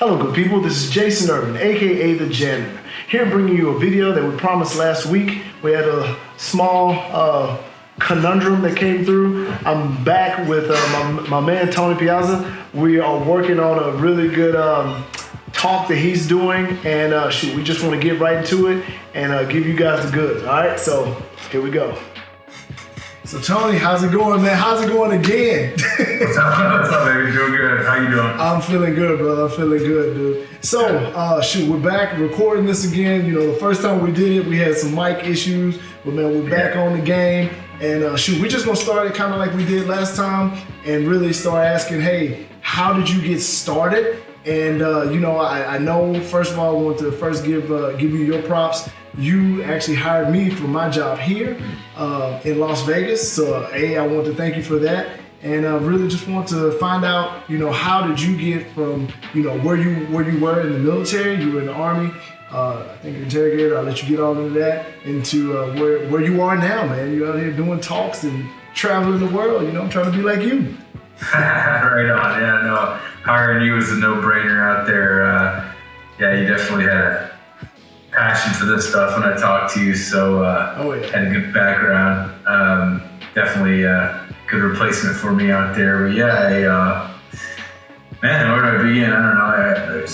Hello good people, this is Jason Irvin, aka The Janitor, here bringing you a video that we promised last week. We had a small conundrum that came through. I'm back with my man Tony Piazza. We are working on a really good talk that he's doing, and we just want to get right into it and give you guys the goods. Alright, so here we go. So Tony, how's it going, man? How's it going again? What's up, baby? Doing good. How you doing? I'm feeling good, brother. I'm feeling good, dude. So, we're back recording this again. You know, the first time we did it, we had some mic issues, but man, we're back on the game. And we're just gonna start it kind of like we did last time, and really start asking, hey, how did you get started? And I know, first of all, I want to first give you your props. You actually hired me for my job here in Las Vegas. So, I want to thank you for that. And really just want to find out, how did you get from, where you were in the military, you were in the Army, I think interrogator, I'll let you get all into that, into where you are now, man. You're out here doing talks and traveling the world, trying to be like you. Right on, yeah, no, hiring you was a no-brainer out there. You definitely had a passion for this stuff when I talked to you, so had a good background. Definitely good replacement for me out there. But yeah, man, where do I begin? I don't know. I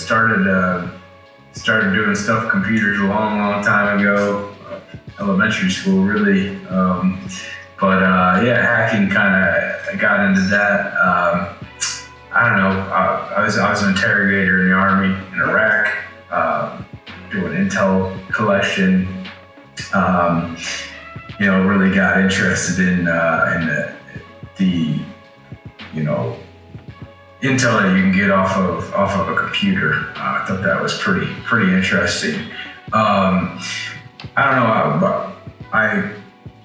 started doing stuff with computers a long time ago, elementary school really. Hacking kind of got into that. I don't know. I was an interrogator in the Army in Iraq, doing intel collection. Really got interested in the intel that you can get off of a computer. I thought that was pretty interesting. I don't know.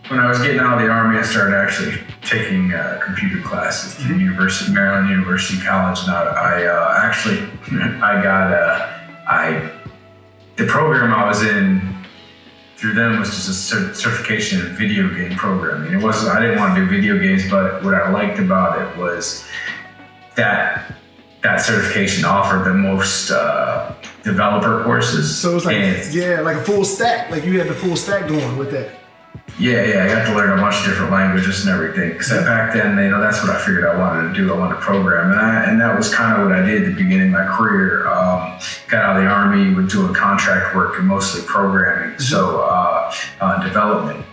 When I was getting out of the Army, I started actually taking computer classes through Maryland University College, and the program I was in through them was just a certification in video game programming. I didn't want to do video games, but what I liked about it was that certification offered the most developer courses. So it was like a full stack. Like you had the full stack going with that. Yeah, I got to learn a bunch of different languages and everything. Because back then, that's what I figured I wanted to do. I wanted to program, and that was kind of what I did at the beginning of my career. Got out of the Army, was doing contract work and mostly programming, so development.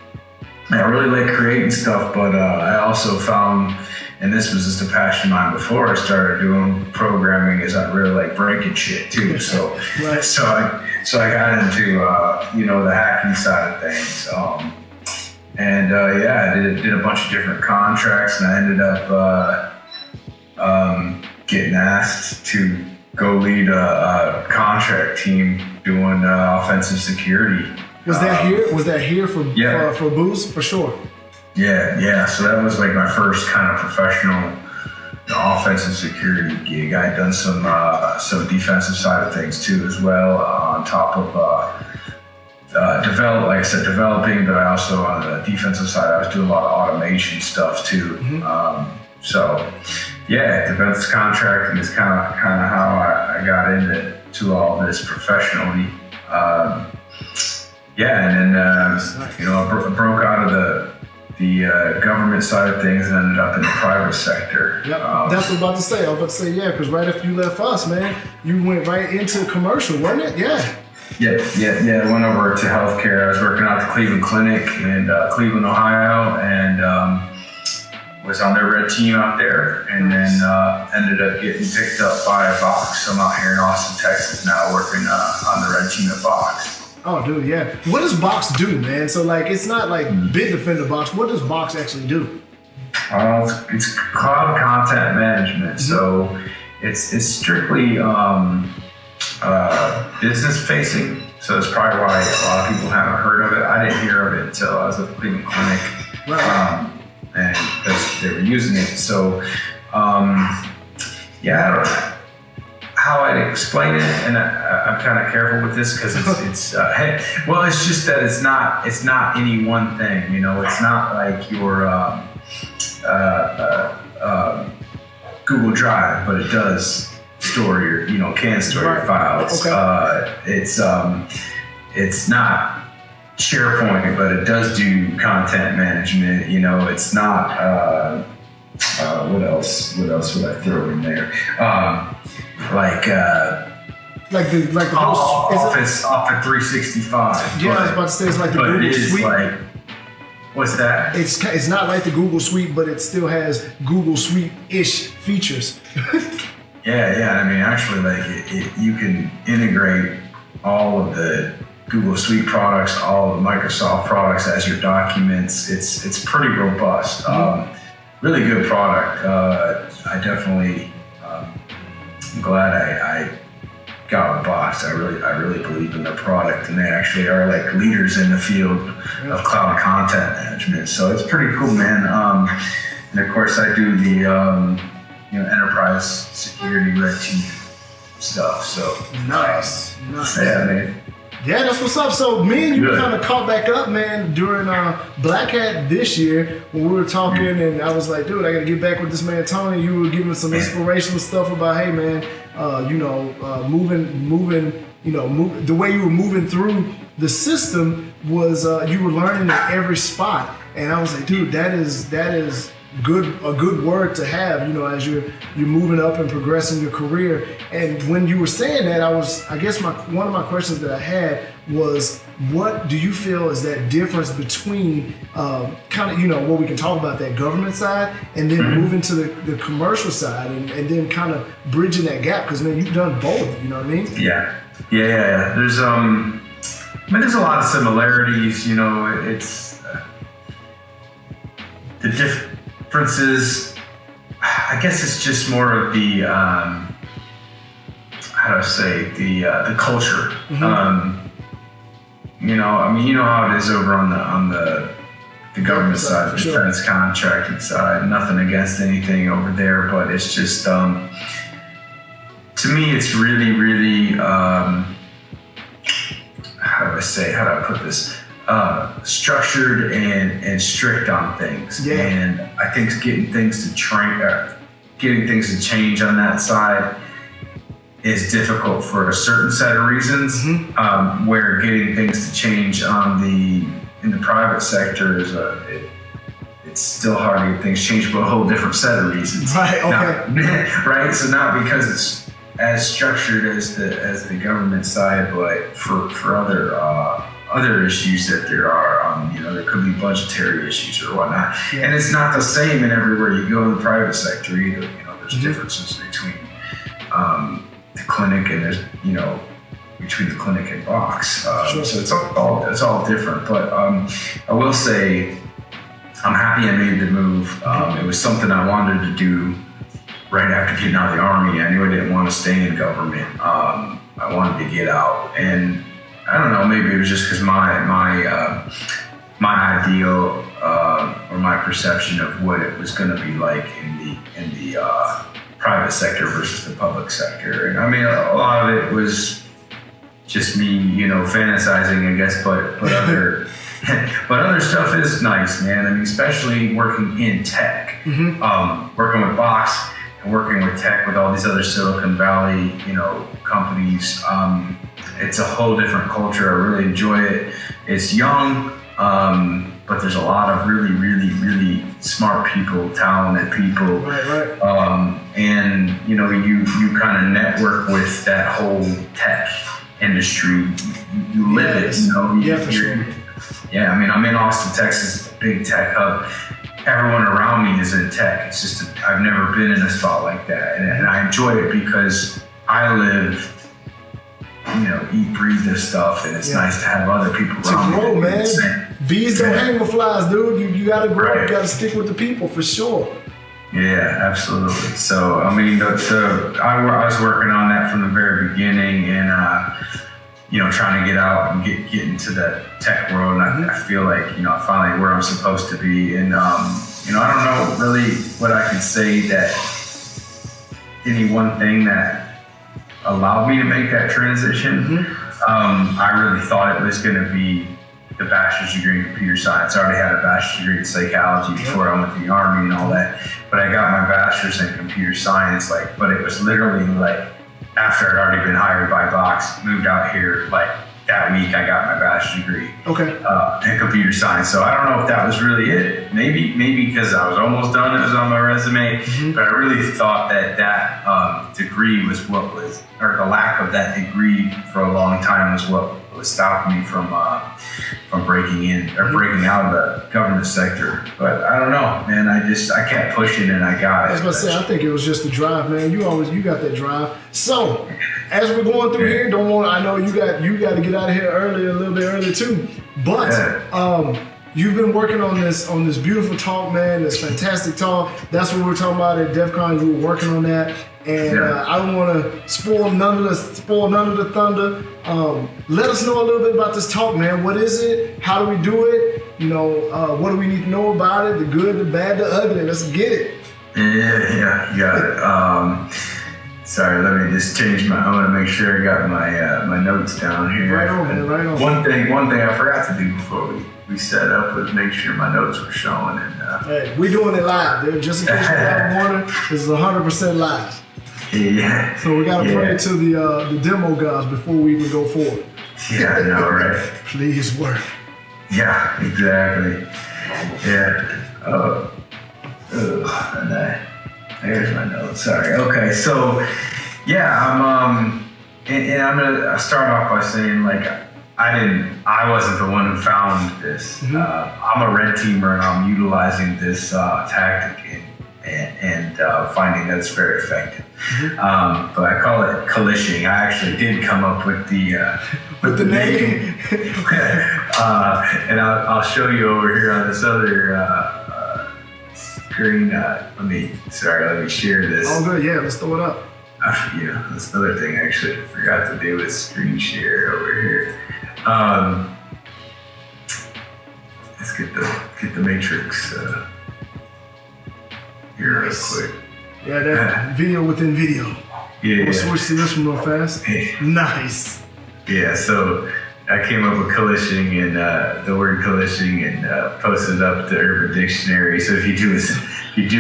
And I really like creating stuff, but I also found, and this was just a passion of mine before I started doing programming, is I really like breaking shit too. So, right. so I got into the hacking side of things. I did a bunch of different contracts, and I ended up getting asked to go lead a contract team doing offensive security. Was that here for Boost for sure? Yeah. So that was like my first kind of professional offensive security gig. I had done some defensive side of things too as well, on top of developing, but I also on the defensive side, I was doing a lot of automation stuff too. Defense contracting is kind of how I got into all this professionally. And then I broke out of the government side of things and ended up in the private sector. Yep, that's what I was about to say. I was about to say, because right after you left us, man, you went right into commercial, wasn't it? Yeah. I went over to healthcare. I was working out at the Cleveland Clinic in Cleveland, Ohio, and was on their red team out there, and then ended up getting picked up by Box. I'm out here in Austin, Texas now, working on the red team at Box. Oh, dude, yeah. What does Box do, man? So, it's not like Bit Defender Box. What does Box actually do? It's cloud content management. So it's strictly business facing. So that's probably why a lot of people haven't heard of it. I didn't hear of it until I was at the Cleveland Clinic, and because they were using it. So, I don't know how I'd explain it, and I'm kind of careful with this because it's just that it's not any one thing. It's not like your Google Drive, but it does store your, can store your files. Okay. It's not SharePoint, but it does do content management. It's not. What else would I throw in there? Like the Office 365. Yeah, I was about to say it's like the Google Suite. What's that? It's not like the Google Suite, but it still has Google Suite-ish features. Yeah. I mean, actually, you can integrate all of the Google Suite products, all of the Microsoft products as your documents. It's pretty robust. Really good product. I definitely, I'm glad I got a box. I really believe in the product, and they actually are like leaders in the field of cloud content management. So it's pretty cool, man. And of course, I do the enterprise security red team stuff. So nice. Yeah, man. Yeah, that's what's up. So me and you kind of caught back up, man, during Black Hat this year when we were talking, and I was like, dude, I got to get back with this man Tony. You were giving some inspirational stuff about, hey, man, moving. The way you were moving through the system was you were learning at every spot, and I was like, dude, that is a good word to have, as you're moving up and progressing your career. And when you were saying that, I guess one of my questions that I had was, what do you feel is that difference between kind of, what we can talk about, that government side, and then moving to the commercial side, and then kind of bridging that gap? Because, man, you've done both, you know what I mean? Yeah. There's there's a lot of similarities, it's the differences. I guess it's just more of the the culture. How it is over on the government side, the defense contracting side. Nothing against anything over there, but it's just to me, it's really, really how do I put this? Structured and strict on things. Yeah. And I think getting things to change on that side is difficult for a certain set of reasons. Where getting things to change in the private sector is it's still hard to get things changed for a whole different set of reasons. Right. Okay. Right. So not because it's as structured as the government side, but for other issues that there are, there could be budgetary issues or whatnot. Yeah. And it's not the same in everywhere you go in the private sector either. There's differences between the clinic and there's, between the clinic and box. So it's all different. But I will say, I'm happy I made the move. It was something I wanted to do right after getting out of the Army. I knew I didn't want to stay in government. I wanted to get out, and I don't know, maybe it was just because my ideal or my perception of what it was going to be like in the private sector versus the public sector. And I mean, a lot of it was just me, fantasizing, I guess, but other but other stuff is nice, man. I mean, especially working in tech, working with Box and working with tech with all these other Silicon Valley, companies. It's a whole different culture. I really enjoy it. It's young, but there's a lot of really, really, really smart people, talented people. Right. And you kind of network with that whole tech industry. You live it. For sure. Yeah, I mean, I'm in Austin, Texas. It's a big tech hub. Everyone around me is in tech. It's just I've never been in a spot like that, and I enjoy it because I live, eat, breathe this stuff, and it's nice to have other people around me. To grow, man. Bees don't hang with flies, dude. You gotta grow. Right. You gotta stick with the people for sure. Yeah, absolutely. So I mean, I was working on that from the very beginning, and trying to get out and get into the tech world. And I feel like finally where I'm supposed to be. And I don't know really what I can say that any one thing that allowed me to make that transition. I really thought it was going to be the bachelor's degree in computer science. I already had a bachelor's degree in psychology before I went to the Army and all that. But I got my bachelor's in computer science, but it was literally like after I'd already been hired by Box, moved out here like that week. I got my bachelor's degree in computer science. So I don't know if that was really it. Maybe because I was almost done. It was on my resume, but I really thought that degree was what was, or the lack of that degree for a long time was what was stopping me from breaking in or breaking out of the government sector. But I don't know, man. I kept pushing and I got it. I was about to say, I think it was just the drive, man. You got that drive. So as we're going through here, I know you got to get out of here a little bit early too. But you've been working on this beautiful talk, man. This fantastic talk. That's what we were talking about at DEF CON. You were working on that. And I don't want to spoil none of the thunder. Let us know a little bit about this talk, man. What is it? How do we do it? You know, what do we need to know about it? The good, the bad, the ugly. Let's get it. Yeah, you got it. Sorry, let me just change I want to make sure I got my notes down here. Right on, man, right on. One thing I forgot to do before we set up was make sure my notes were showing. And hey, we're doing it live, dude. Just in case you haven't wondered, this is 100% live. Yeah. So we gotta pray to the demo guys before we even go forward. Yeah, I know, right? Please work. Yeah, exactly. Yeah. There's my notes. Sorry. Okay, so I'm I'm gonna start off by saying like I wasn't the one who found this. I'm a red teamer and I'm utilizing this tactic and finding that it's very effective. But I call it Calishing. I actually did come up with the name. And I'll show you over here on this other screen. Let me share this. Oh, good. Yeah, let's throw it up. That's another thing I actually forgot to do with screen share over here. Let's get the matrix here real quick. Yeah, that video within video. Yeah. We'll switch to this one real fast. Nice. Yeah, so I came up with Calishing and the word Calishing and posted up the Urban Dictionary. So if you do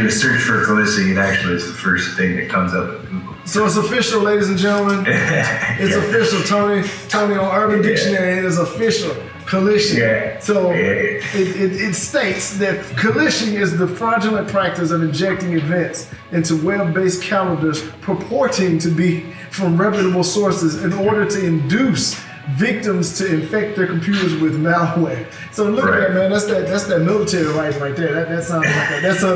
a search for Calishing, it actually is the first thing that comes up in Google. So it's official, ladies and gentlemen. It's official, Tony on Urban Dictionary. It is official. Calishing. Yeah. So it states that calishing is the fraudulent practice of injecting events into web-based calendars purporting to be from reputable sources in order to induce victims to infect their computers with malware. So look at that, man. That's that military writing right there. That sounds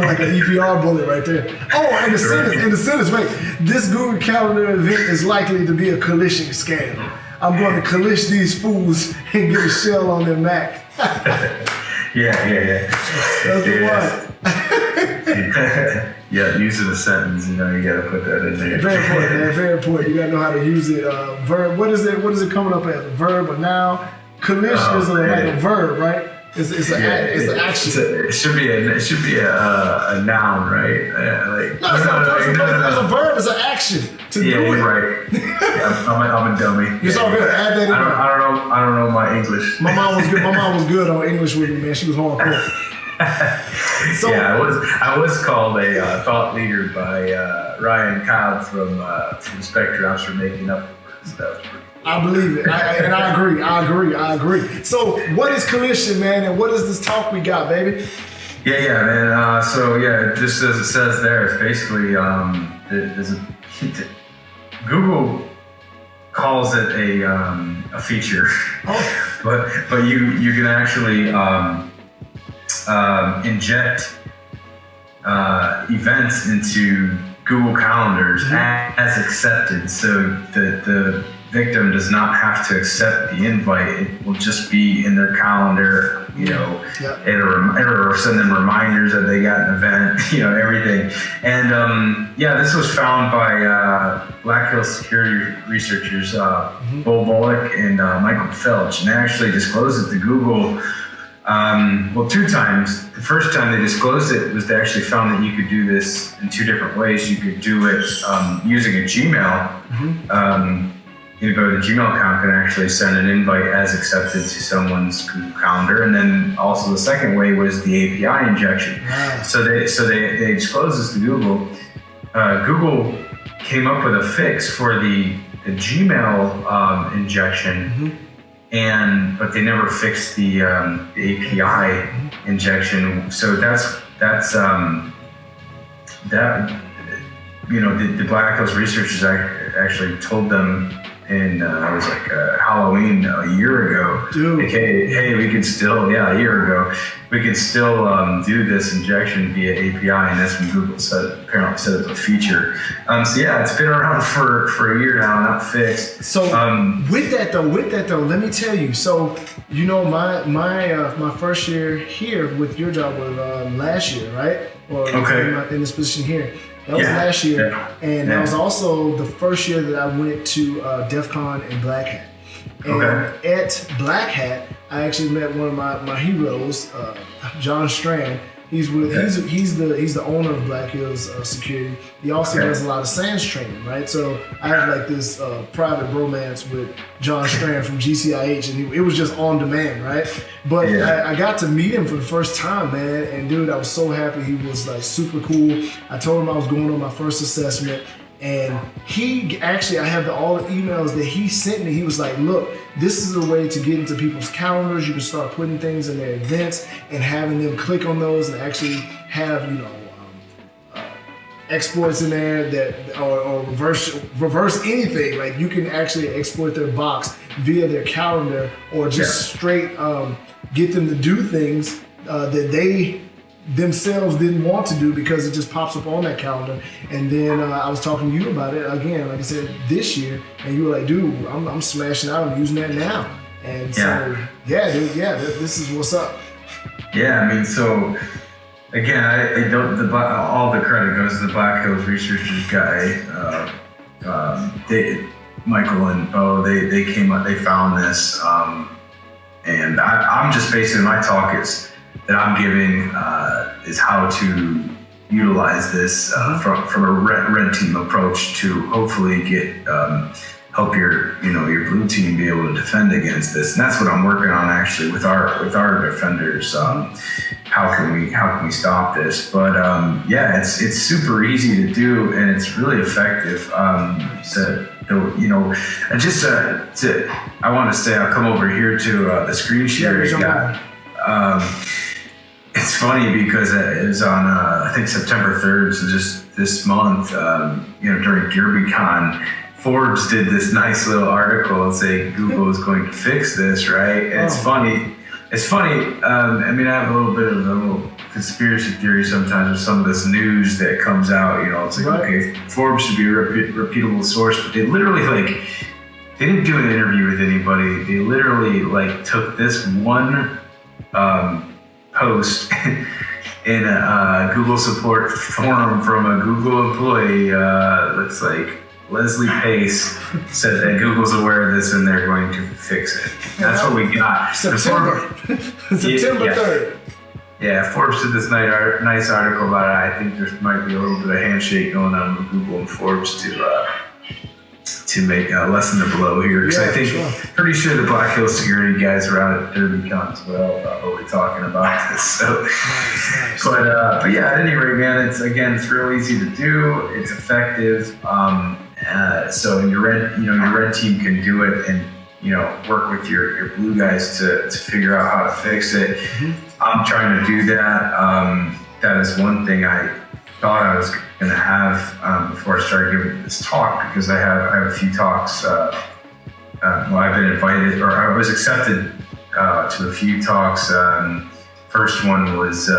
like an EPR bullet right there. Oh, in the sentence, wait. This Google Calendar event is likely to be a Calishing scam. I'm going to Kalish these fools and get a shell on their Mac. Yeah. That's the one. Yeah, using a sentence, you gotta put that in there. Very important, man. Very important. You gotta know how to use it. Verb. What is it coming up as? Verb or noun? Kalish is like a verb, right? It's an action. It should be a noun, right? No, it's a verb. It's an action to do it. Yeah, you're right. I'm a dummy. It's all good. Add that in. I don't know my English. My mom was good. My mom was good on English with me, man. She was hardcore. So, yeah, I was called a thought leader by Ryan Cobb from Spectrum for making up the words. That was pretty. I believe it, and I agree. So, what is Calishing, man, and what is this talk we got, baby? Yeah, man. Just as it says there, it's basically Google calls it a feature, but you can actually inject events into Google Calendars as accepted, so the victim does not have to accept the invite. It will just be in their calendar, it'll send them reminders that they got an event, everything. And this was found by Black Hill security researchers, Bo Bullock and Michael Felch, and they actually disclosed it to Google two times. The first time they disclosed it was they actually found that you could do this in two different ways. You could do it using a Gmail. You go to the Gmail account and actually send an invite as accepted to someone's Google Calendar, and then also the second way was the API injection. So they disclosed this to Google. Google came up with a fix for the Gmail injection, but they never fixed the API injection. So that's the Black Hills researchers actually told them in it was like Halloween a year ago. Dude. Like, hey, we can still a year ago we can still do this injection via API, and that's when Google apparently said it's a feature. So yeah, it's been around for a year now, not fixed. So with that though, let me tell you. So my first year here with your job was last year, right? Or in this position here. That was last year, and that was also the first year that I went to DEF CON and Black Hat. And at Black Hat, I actually met one of my heroes, John Strand. He's the owner of Black Hills Security. He also does a lot of SANS training, right? So I have like this private bromance with John Strand from GCIH, and it was just on demand, right? But I got to meet him for the first time, man, and dude, I was so happy. He was like super cool. I told him I was going on my first assessment, and he actually, I have all the emails that he sent me. He was like, look, this is a way to get into people's calendars. You can start putting things in their events and having them click on those and actually have, exploits in there that or reverse anything. Like you can actually exploit their box via their calendar, or just straight get them to do things that they themselves didn't want to do because it just pops up on that calendar. And then I was talking to you about it again, like I said, this year, and you were like, dude, I'm smashing out, I'm using that now. And so this is what's up. Yeah, I mean, so again, I don't. All the credit goes to the Black Hills researchers guy. Michael and Bo, they came up, they found this, and I'm just basing my talk that I'm giving is how to utilize this from a red team approach to hopefully help your blue team be able to defend against this. And that's what I'm working on actually with our defenders. How can we stop this? But it's super easy to do, and it's really effective. I want to say I'll come over here to the screen share you got. It's funny because it was on I think September 3rd, so just this month, during DerbyCon, Forbes did this nice little article saying Google is going to fix this, right? And it's funny. I have a little bit of a little conspiracy theory sometimes with some of this news that comes out. It's like, okay, Forbes should be a reputable source, but they literally they didn't do an interview with anybody. They literally took this one post in a Google support forum from a Google employee. Looks like Leslie Pace said that Google's aware of this and they're going to fix it. That's what we got. September 3rd. Yeah, Forbes did this nice article about it. I think there might be a little bit of handshake going on with Google and Forbes to make lessen the blow here, because I think pretty sure the Black Hills security guys are out at DerbyCon as well, probably talking about this. So, nice. But at any rate, man, it's real easy to do. It's effective. So your red team can do it, and work with your blue guys to figure out how to fix it. I'm trying to do that. That is one thing I thought I was going to have before I started giving this talk, because I have a few talks. I've been invited, or I was accepted to a few talks. First one was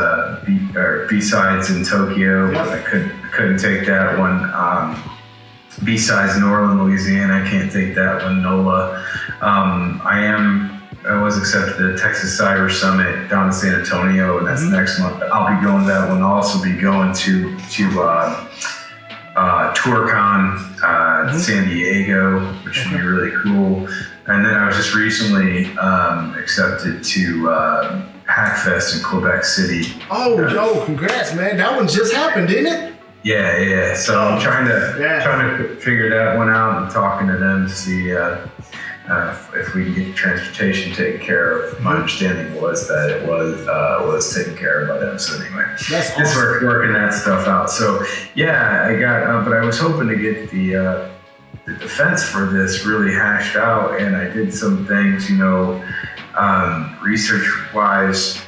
B-Sides in Tokyo. I couldn't take that one. B-Sides New Orleans, Louisiana. I can't take that one. NOLA. I was accepted to the Texas Cyber Summit down in San Antonio, and that's next month. I'll be going to that one. I'll also be going to Toorcon San Diego, which would be really cool. And then I was just recently accepted to Hackfest in Quebec City. Oh, congrats, man. That one just happened, didn't it? Yeah. So I'm trying to figure that one out and talking to them to see if we can get the transportation taken care of. My understanding was that it was taken care of by them. So anyway, that's awesome. Just working that stuff out. So yeah, I got, but I was hoping to get the defense for this really hashed out, and I did some things, research-wise,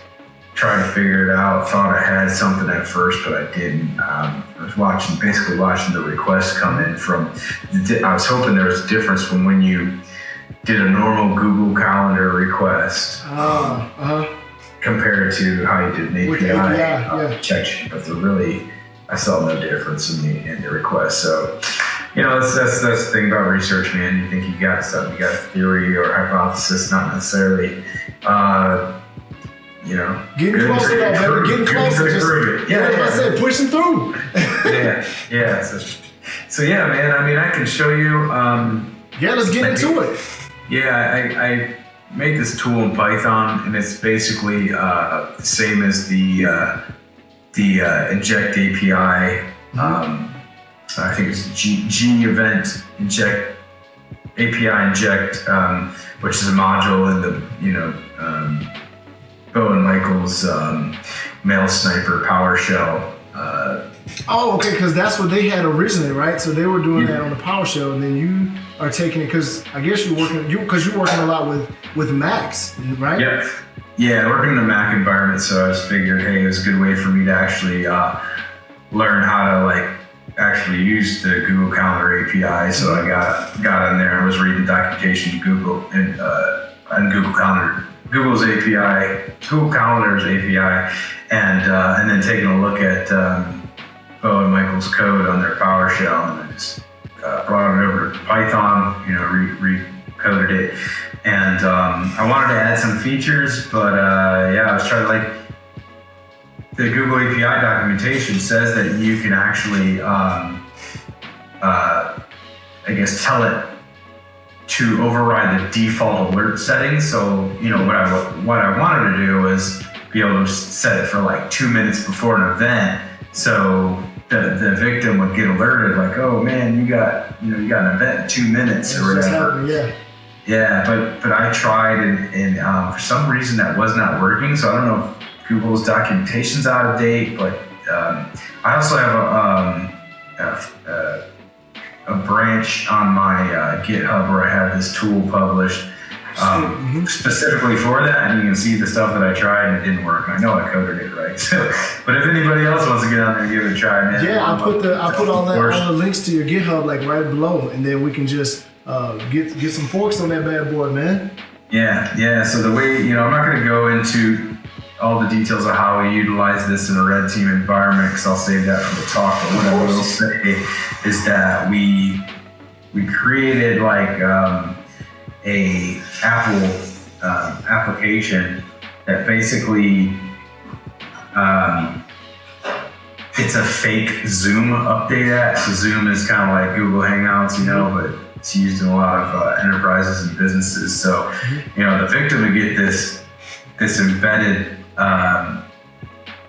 trying to figure it out. Thought I had something at first, but I didn't. I was basically watching the requests come in from. I was hoping there was a difference from when you did a normal Google Calendar request compared to how you did an API check, but I saw no difference in the request. So. That's the thing about research, man. You think you got something, you got a theory or hypothesis, not necessarily, Getting closer, though, baby. Getting closer. Like I said, pushing through. Yeah. So yeah, man. I mean, I can show you. Let's get into it. Yeah, I made this tool in Python, and it's basically the same as the inject API. I think it's G event inject API inject, which is a module in the Bo and Michael's Mail Sniper PowerShell. Okay, because that's what they had originally, right? So they were doing that on the PowerShell, and then you are taking it because I guess you're working a lot with Macs, right? Yeah, working in a Mac environment. So I just figured, hey, it was a good way for me to actually learn how to actually use the Google Calendar API. So I got in there. I was reading documentation to Google and Google Calendar, Google's API, Google Calendar's API, and then taking a look at Bo and Michael's code on their PowerShell, and I just brought it over to Python, recoded it, and I wanted to add some features, but I was trying to the Google API documentation says that you can actually, tell it to override the default alert settings. So, what I wanted to do was be able to set it for 2 minutes before an event, so the victim would get alerted, oh man, you got an event in 2 minutes or whatever. But I tried, and for some reason that was not working. So I don't know if Google's documentation's out of date, but I also have a branch on my GitHub where I have this tool published specifically for that, and you can see the stuff that I tried and it didn't work. I know I coded it right. So, but if anybody else wants to get on there and give it a try, man. Yeah, I put all the links to your GitHub right below, and then we can just get some forks on that bad boy, man. Yeah. So the way I'm not going to go into all the details of how we utilize this in a red team environment, because I'll save that for the talk. But what I will say is that we created a Apple application that basically it's a fake Zoom update app. So Zoom is kind of like Google Hangouts, but it's used in a lot of enterprises and businesses. So the victim would get this embedded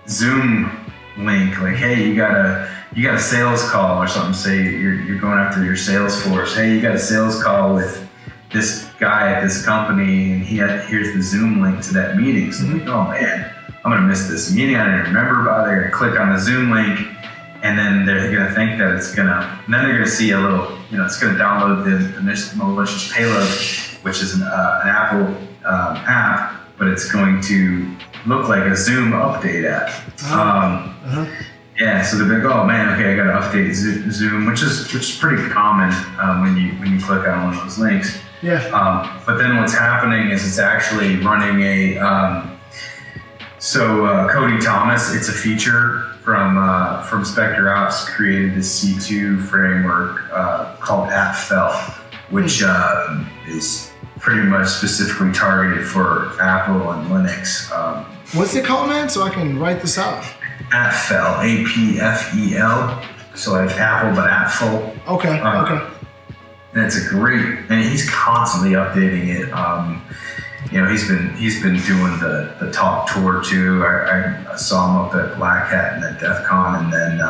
Zoom link, hey, you got a sales call or something. Say you're going after your sales force. Hey, you got a sales call with this guy at this company, and here's the Zoom link to that meeting. So oh man, I'm gonna miss this meeting. I didn't remember about it. They're gonna click on the Zoom link, and then they're gonna think that then they're gonna see a little, it's gonna download the malicious payload, which is an Apple app, but it's going to look like a Zoom update app. So they're like, oh man, okay, I gotta update Zoom, which is pretty common when you click on one of those links. But then what's happening is it's actually running Cody Thomas, it's a feature from Spectre Ops, created this C2 framework called AppFell, which is pretty much specifically targeted for Apple and Linux. What's it called, man? So I can write this out. AppFell, APFEL. So like Apple, but AppFell. Okay. And it's and he's constantly updating it. He's been doing the talk tour too. I saw him up at Black Hat and at DEF CON, and then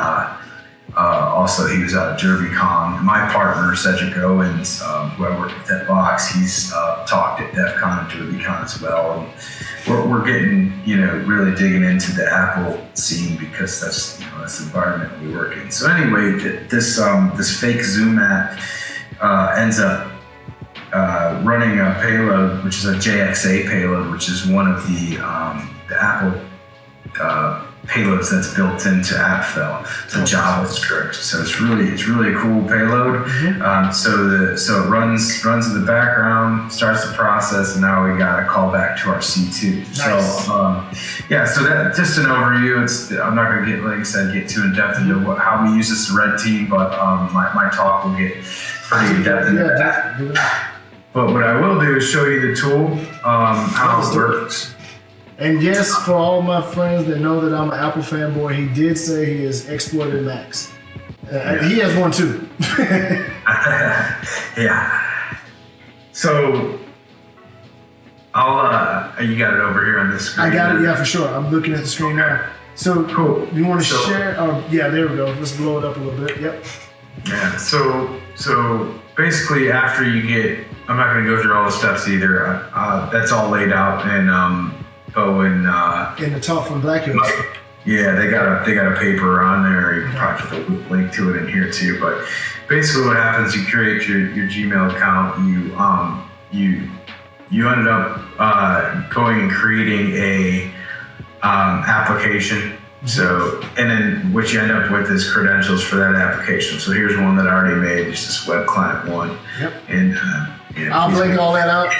Also, he was out of Debunking. My partner, Cedric Owens, who I worked with at Box, he's talked at DEF CON and DerbyCon as well. And we're getting, really digging into the Apple scene because that's the environment we work in. So anyway, this fake Zoom app ends up running a payload, which is a JXA payload, which is one of the Apple payloads that's built into AppFell. So JavaScript. So it's really a cool payload. So it runs in the background, starts the process, and now we got a call back to our C2. Nice. So that just an overview. I'm not going to get too in depth into how we use this red team, but my talk will get pretty in depth into that. But what I will do is show you the tool, how it works. And yes, for all my friends that know that I'm an Apple fanboy, he did say he has exploited Macs. He has one too. Yeah. So, you got it over here on this screen. I got it, yeah, for sure. I'm looking at the screen now. So, cool. You want to share? Yeah, there we go. Let's blow it up a little bit. Yep. Yeah, so basically after you get, I'm not going to go through all the steps either. That's all laid out in in the talk from Black Hills. Yeah, they got a paper on there. You can probably put a link to it in here too. But basically, what happens? You create your Gmail account. You ended up going and creating a application. So, and then what you end up with is credentials for that application. So here's one that I already made. It's this web client one. Yep. And I'll blank all that out.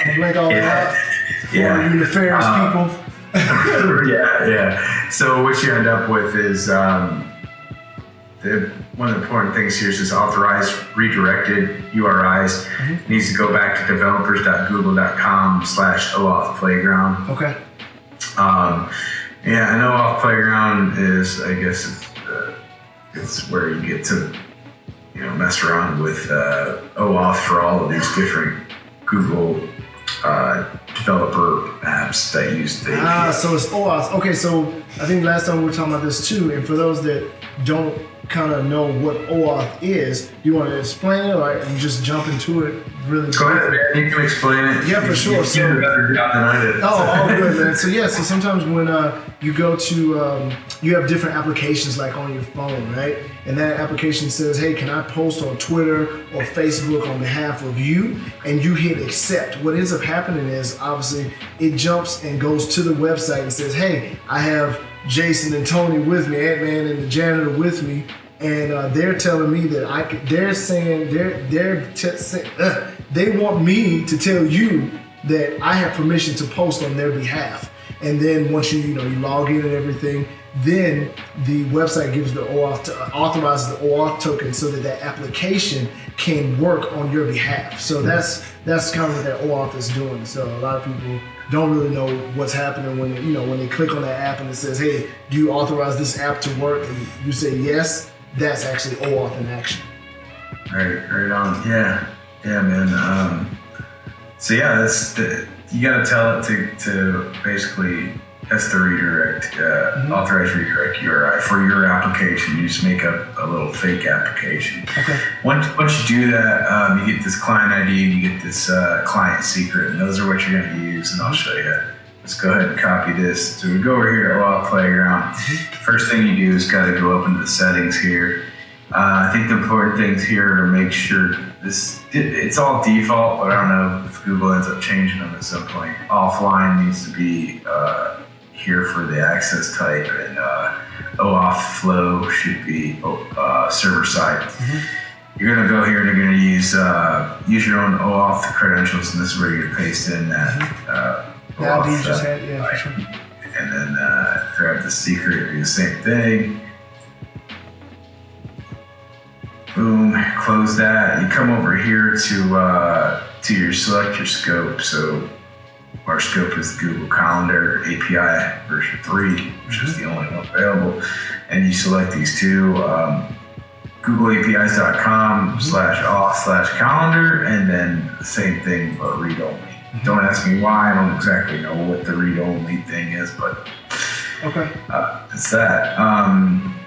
Yeah. You nefarious people. Yeah. So what you end up with is one of the important things here is authorized redirected URIs. It needs to go back to developers.google.com/OAuth Playground. Okay. Yeah, an OAuth Playground is, I guess, it's where you get to, mess around with OAuth for all of these different Google developer apps that use the API. So it's OAuth. Okay, so I think last time we were talking about this too, and for those that don't kind of know what OAuth is, do you want to explain it, or you just jump into it really Go ahead, man. You can explain it. Yeah, for sure. You did a better job than I did. All good, man. So sometimes when you go to, you have different applications like on your phone, right? And that application says, hey, can I post on Twitter or Facebook on behalf of you? And you hit accept. What ends up happening is, obviously, it jumps and goes to the website and says, hey, I have Jason and Tony with me, Ant-Man and the janitor with me, and they're telling me that I could. They're saying they want me to tell you that I have permission to post on their behalf. And then once you log in and everything, then the website gives the OAuth authorizes the OAuth token so that application can work on your behalf. So that's kind of what that OAuth is doing. So a lot of people don't really know what's happening when they click on that app and it says, hey, do you authorize this app to work? And you say yes. That's actually OAuth in action. Right on. Yeah, man. So yeah, you gotta tell it to basically, that's the redirect, authorized redirect URI for your application. You just make a little fake application. Okay. Once you do that, you get this client ID and you get this client secret, and those are what you're gonna use, and I'll show you. Let's go ahead and copy this. So we go over here at OAuth Playground. First thing you do is gotta go up into the settings here. I think the important things here are to make sure it's all default, but I don't know if Google ends up changing them at some point. Offline needs to be here for the access type, and OAuth flow should be server side. You're gonna go here and you're gonna use your own OAuth credentials, and this is where you're gonna paste in that. OAuth, just had, for sure. And then grab the secret, do the same thing. Boom, close that. You come over here to your select your scope. So our scope is the Google Calendar API version 3, which is the only one available. And you select these two, googleapis.com/auth/calendar, and then the same thing, but read only. Don't ask me why. I don't exactly know what the read-only thing is, but okay, it's that.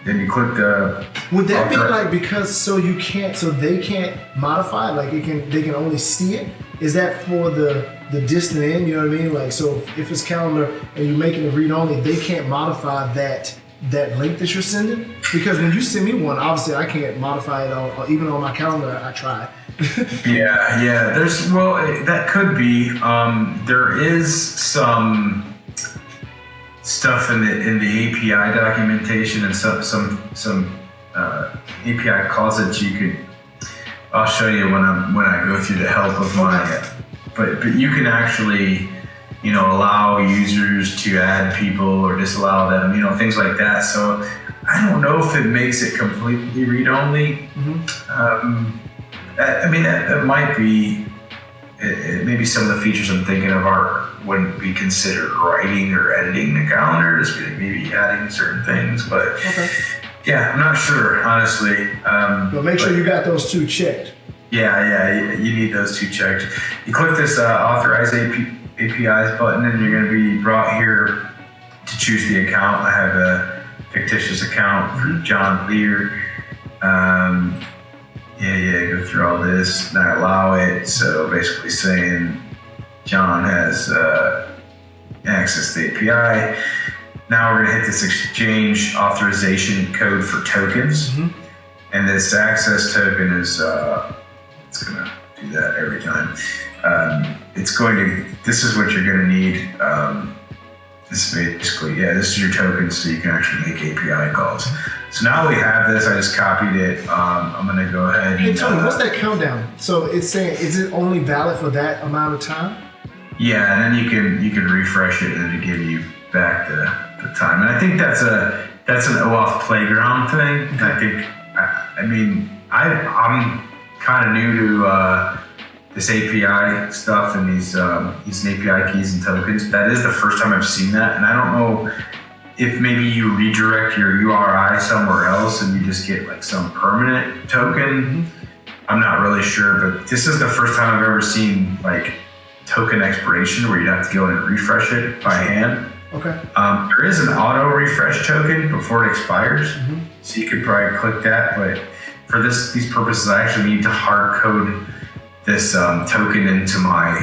then you click the. Would that be like so they can't modify it, like they can only see it? Is that for the distant end? You know what I mean? Like, so if it's calendar and you're making it read only, they can't modify that link that you're sending? Because when you send me one, obviously I can't modify it all, even on my calendar. I tried. yeah. That could be. There is some stuff in the API documentation and some API calls that you could. I'll show you when I go through the help of my. But you can actually, allow users to add people or disallow them, things like that. So I don't know if it makes it completely read-only. That might be, maybe some of the features I'm thinking of wouldn't be considered writing or editing the calendar, just maybe adding certain things. But yeah, I'm not sure, honestly. But make sure you got those two checked. Yeah, you need those two checked. You click this Authorize APIs button, and you're going to be brought here to choose the account. I have a fictitious account for John Lear. Go through all this, and I allow it. So basically saying John has access to the API. Now we're going to hit this exchange authorization code for tokens. And this access token is, it's going to do that every time. This is what you're going to need. This is your token, so you can actually make API calls. So now we have this. I just copied it. I'm going to go ahead. Hey, Tony, what's that countdown? So it's saying, is it only valid for that amount of time? Yeah, and then you can refresh it and it'll give you back the time. And I think that's an OAuth playground thing. I'm kind of new to this API stuff and these API keys and tokens. That is the first time I've seen that, and I don't know if maybe you redirect your URI somewhere else and you just get like some permanent token. I'm not really sure, but this is the first time I've ever seen like token expiration where you'd have to go in and refresh it by hand. Okay. There is an auto refresh token before it expires, so you could probably click that. But for these purposes, I actually need to hard code this token into my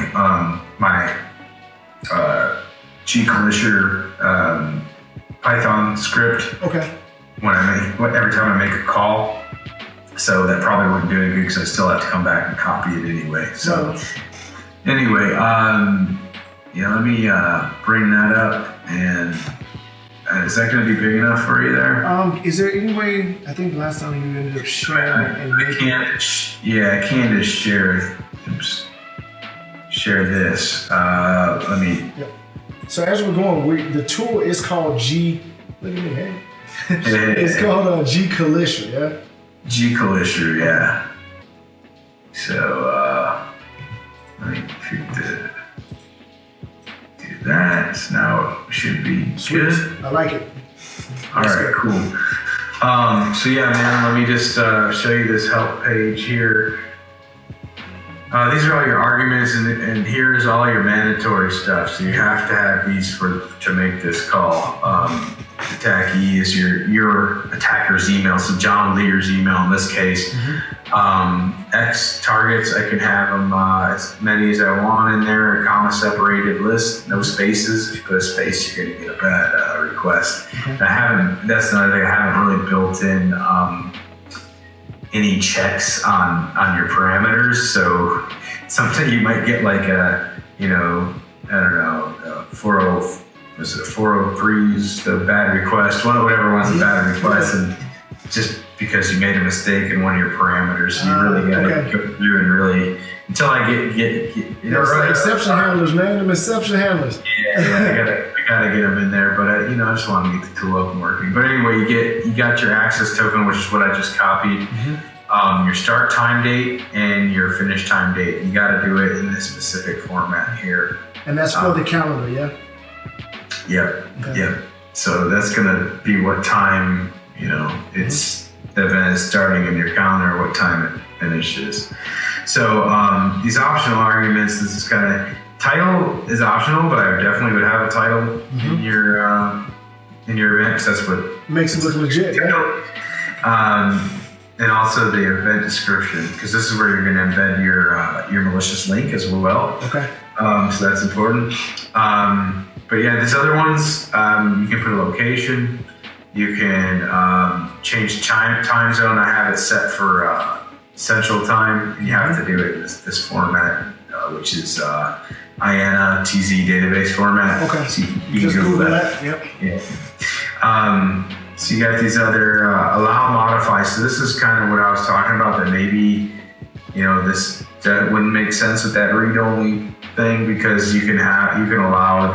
G-Calisher Python script. Okay. Every time I make a call, so that probably wouldn't do any good because I still have to come back and copy it anyway. So anyway, let me bring that up. And is that going to be big enough for you there? Is there any way? I think last time you ended up sharing I can just share this. Let me. Yep. So as we're going, the tool is called G. Look at me, hey. It's called G-Calisher, yeah. G-Calisher, yeah. So let me do that. Now it should be good. I like it. All right, cool. So yeah, man, let me just show you this help page here. These are all your arguments, and here's all your mandatory stuff. So you have to have these to make this call. Attack E is your attacker's email, so John Lear's email in this case. X targets, I can have them as many as I want in there. A comma separated list, no spaces. If you put a space, you're going to get a bad request. That's another thing. I haven't really built in any checks on your parameters. So sometimes you might get like 403 is the bad request, whatever one's a bad request, and just because you made a mistake in one of your parameters, you really got to go through and really, until I get exception handlers, man, them exception handlers. Yeah, I gotta get them in there, but I just want to get the tool up and working. But anyway, you got your access token, which is what I just copied. Your start time date and your finish time date. You got to do it in this specific format here. And that's for the calendar, yeah. Yep. Okay. Yep. So that's gonna be what time it's the event is starting in your calendar, what time it finishes. So these optional arguments, this is kind of title is optional, but I definitely would have a title in your event because that's what Makes it look legit. And also the event description, because this is where you're going to embed your malicious link as well. Okay. So that's important. But yeah, these other ones, you can put a location. You can change time zone. I have it set for Central Time, and you have to do it in this format, which is IANA TZ database format. Okay. So you can Google that. Yep. Yeah. So you got these other allow modify. So this is kind of what I was talking about, that maybe, that wouldn't make sense with that read-only thing, because you can allow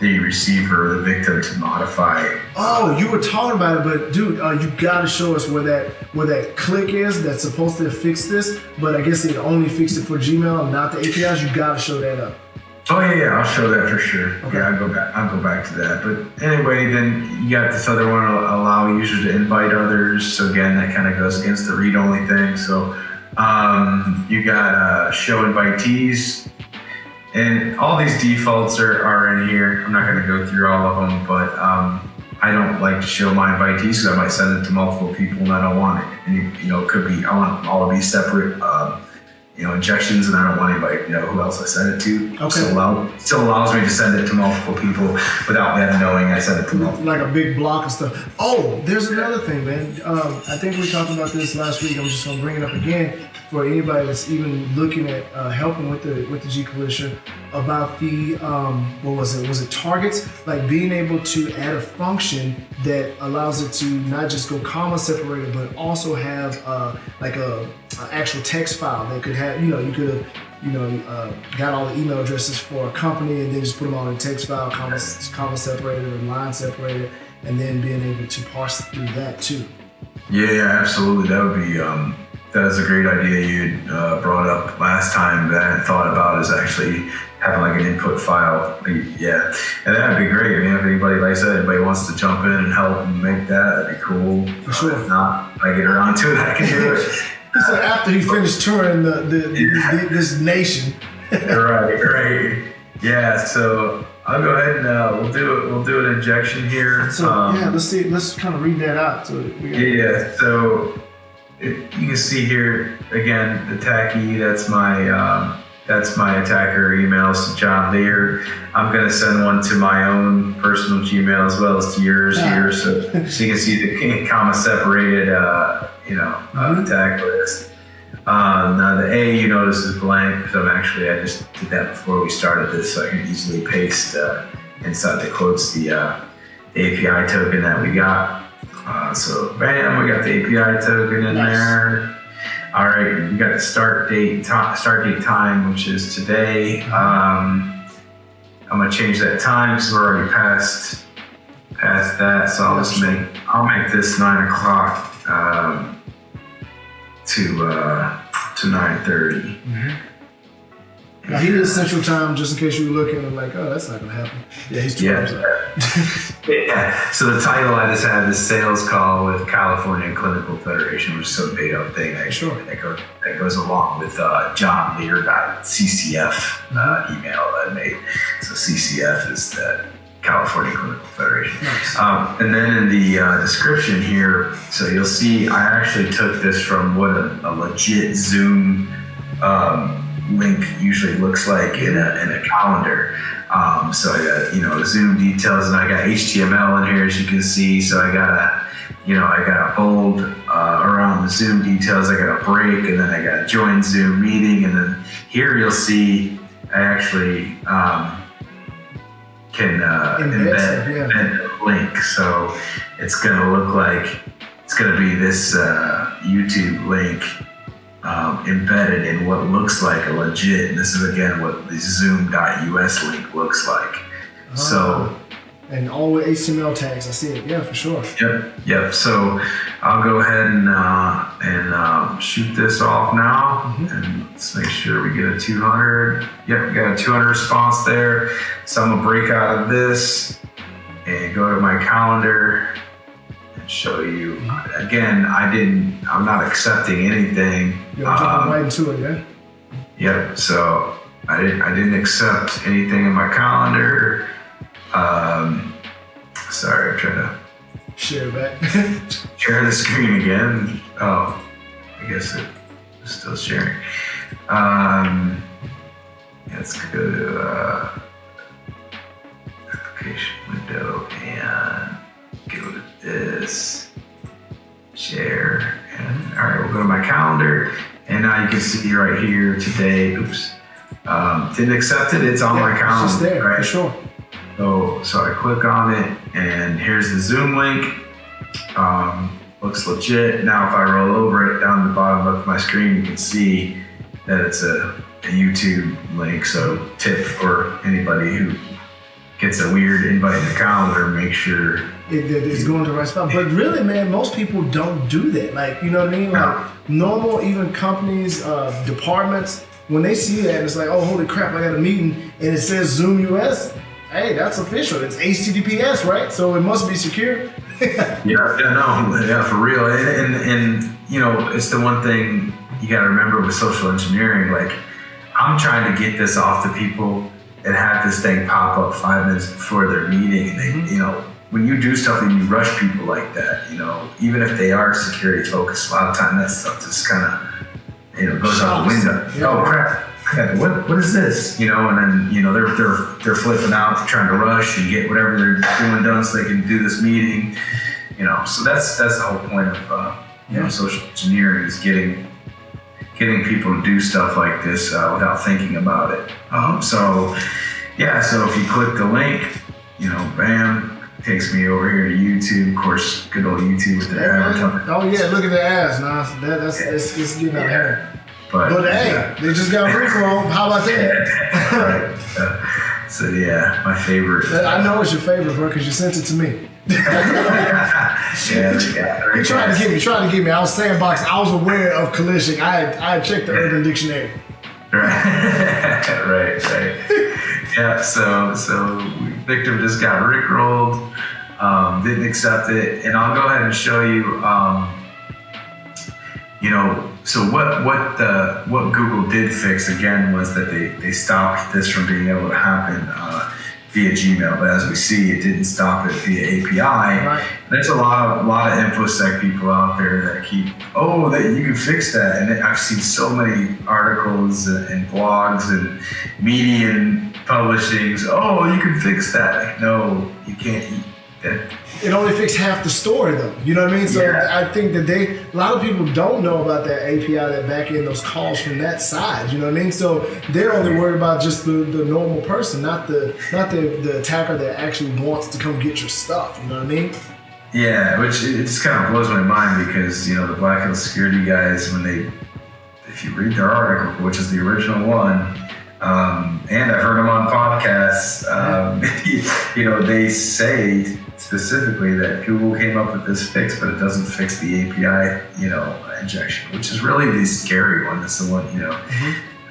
the receiver, the victim, to modify. Oh, you were talking about it, but dude, you gotta show us where that click is that's supposed to fix this, but I guess it only fixed it for Gmail and not the APIs. You gotta show that up. Oh yeah, I'll show that for sure. Okay. Yeah, I'll go back to that. But anyway, then you got this other one, allow users to invite others. So again, that kind of goes against the read-only thing. So you got show invitees, and all these defaults are in here. I'm not going to go through all of them, but I don't like to show my invitees because I might send it to multiple people and I don't want it. And it could be, I want all of these separate injections, and I don't want anybody to know who else I sent it to. Okay. Still allows me to send it to multiple people without them knowing I sent it to multiple. Like a big block of stuff. Oh, there's another thing, man. I think we talked about this last week. I'm just gonna bring it up again for anybody that's even looking at helping with the G-Calisher about the what was it? Was it targets? Like being able to add a function that allows it to not just go comma separated, but also have like a actual text file that could have, you could have, got all the email addresses for a company and then just put them all in a text file, comma separated or line separated, and then being able to parse through that too. Yeah, absolutely. That would be, that is a great idea you brought up last time that I hadn't thought about, is actually having like an input file. Yeah, and that'd be great. I mean, if anybody, like I said, anybody wants to jump in and help and make that'd be cool. For sure. If not, I get around to it, I can do it. So after he finished touring this nation. Right. Yeah, so I'll go ahead and we'll do an injection here. So let's kind of read that out. So so you can see here again the tacky. That's my attacker emails to John Lear. I'm gonna send one to my own personal Gmail as well as to yours here, so you can see the comma separated attack list. Now the A, you notice, is blank because I just did that before we started this, so I can easily paste inside the quotes the API token that we got. So bam, we got the API token in there. All right, we got the start date time, which is today. I'm gonna change that time because we're already past that. So I'll make this 9 o'clock to 9:30. Mm-hmm. Now he is Central Time, just in case you were looking and like, oh, that's not gonna happen. Yeah, he's 2 hours out. Yeah. So the title I just had is Sales Call with California Clinical Federation, which is some made up thing that goes along with John Lear.ccf email that I made. So CCF is the California Clinical Federation. Nice. And then in the description here, so you'll see I actually took this from what a legit Zoom link usually looks like in a calendar. So I got Zoom details, and I got HTML in here, as you can see. So I got a bold around the Zoom details. I got a break, and then I got join Zoom meeting, and then here you'll see I actually can embed a link. So it's gonna look like it's gonna be this YouTube link embedded in what looks like a legit, and this is again what the zoom.us link looks like. So, and all with HTML tags, I see it. Yeah, for sure. Yep. So I'll go ahead and shoot this off now, and let's make sure we get a 200. Yep, we got a 200 response there. So I'm gonna break out of this and go to my calendar and show you. Again, I'm not accepting anything. You're jumping right into it, yeah? Yep, so I didn't accept anything in my calendar. Sorry, I'm trying to Share back. Share the screen again. Oh, I guess it's still sharing. Let's go to application window and go to this. Share. And all right, we'll go to my calendar. And now you can see right here today, oops, didn't accept it. It's on my calendar. It's just there, right? For sure. So I click on it, and here's the Zoom link. Looks legit. Now if I roll over it down the bottom of my screen, you can see that it's a YouTube link. So tip for anybody who gets a weird invite in the calendar, make sure it's going to the right spot. But really, man, most people don't do that. Like, you know what I mean? Like normal, even companies, departments, when they see that, it's like, oh, holy crap, I got a meeting and it says Zoom US. Hey, that's official. It's HTTPS, right? So it must be secure. Yeah, for real. And you know, it's the one thing you got to remember with social engineering. Like, I'm trying to get this off to people and have this thing pop up 5 minutes before their meeting. And they, you know, when you do stuff and you rush people like that, you know, even if they are security focused, a lot of time that stuff just kind of, you know, goes out the window. Yeah. Oh crap! What is this? You know, and then you know they're flipping out, they're trying to rush and get whatever they're doing done so they can do this meeting. You know, so that's the whole point of you know, social engineering is getting people to do stuff like this without thinking about it. So if you click the link, you know, bam, takes me over here to YouTube. Of course, good old YouTube with the advertising. Oh yeah, look at the ads, nah. That's getting out here. But hey, they just got Rickroll. How about that? Right. So yeah, my favorite. I know it's your favorite, bro, because you sent it to me. You tried to get me. I was sandboxing. I was aware of Calishing. I had checked the Urban Dictionary. Right. Yeah. So Victor just got rickrolled. Didn't accept it, and I'll go ahead and show you. You know, so what Google did fix again was that they stopped this from being able to happen via Gmail, but as we see, it didn't stop it via API. Right. There's a lot of InfoSec people out there that keep, that you can fix that, and I've seen so many articles and blogs and Medium publishings. Oh, you can fix that. Like, no, you can't. It only fixed half the story, though. You know what I mean? So I think that a lot of people don't know about that API, that back end, those calls from that side. You know what I mean? So they're only worried about just the normal person, not the attacker that actually wants to come get your stuff. You know what I mean? Yeah, which it just kind of blows my mind because, you know, the Black Hill security guys, if you read their article, which is the original one, and I've heard them on podcasts, you know, they say specifically that Google came up with this fix, but it doesn't fix the API, you know, injection, which is really the scary one. That's the one, you know.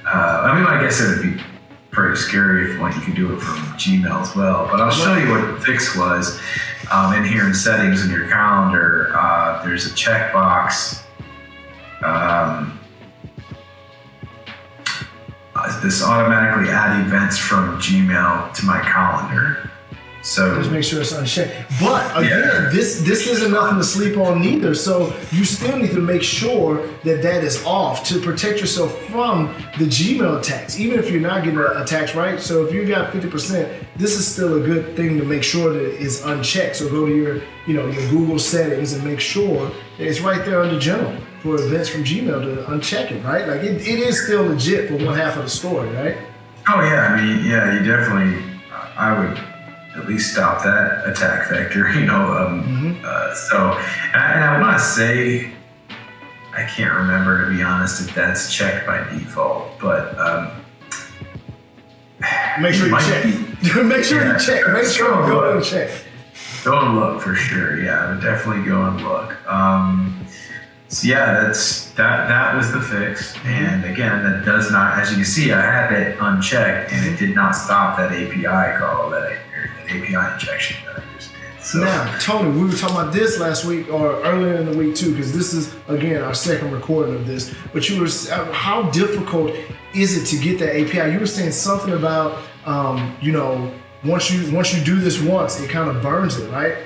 I mean, I guess it would be pretty scary if you could do it from Gmail as well. But I'll show you what the fix was. In here in settings in your calendar, there's a checkbox. This automatically add events from Gmail to my calendar. So just make sure it's unchecked. But again, this isn't nothing to sleep on neither. So you still need to make sure that is off to protect yourself from the Gmail attacks, even if you're not getting attacks, right? So if you got 50%, this is still a good thing to make sure that it is unchecked. So go to your Google settings and make sure that it's right there under general for events from Gmail to uncheck it, right? Like it is still legit for one half of the story, right? Oh yeah, I mean, yeah, you definitely, I would at least stop that attack vector, you know. So, and I want to say, I can't remember, to be honest, if that's checked by default, but make sure you check. Make sure you check. Make sure you go and check. Go and look for sure. Yeah, I would definitely go and look. So yeah, that was the fix. And again, that does not, as you can see, I had it unchecked, and it did not stop that API call, that API injection that I just did. So now, Tony, we were talking about this last week or earlier in the week too, because this is again our second recording of this. But you were, how difficult is it to get that API? You were saying something about, you know, once you do this once, it kind of burns it, right?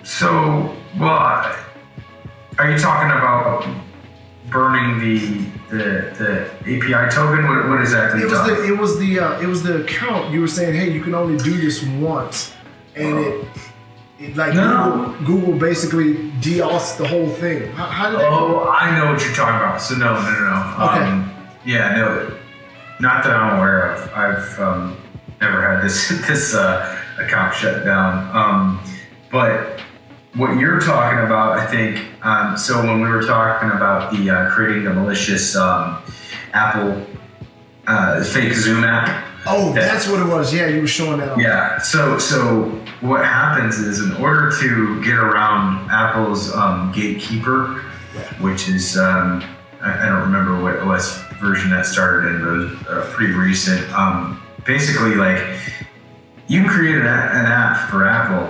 So, well, are you talking about burning the API token? What exactly? It was the account. You were saying, hey, you can only do this once, and Google basically DOS the whole thing. How did that? Oh, I know what you're talking about. So no. Okay. Yeah, no, not that I'm aware of. I've never had this account shut down. But what you're talking about, I think, so when we were talking about the creating the malicious Apple fake Zoom app. Oh, that's what it was. Yeah, you were showing that. Yeah. So what happens is, in order to get around Apple's gatekeeper, which is I don't remember what OS version that started in, but it was pretty recent. Basically, like, you can create an app for Apple,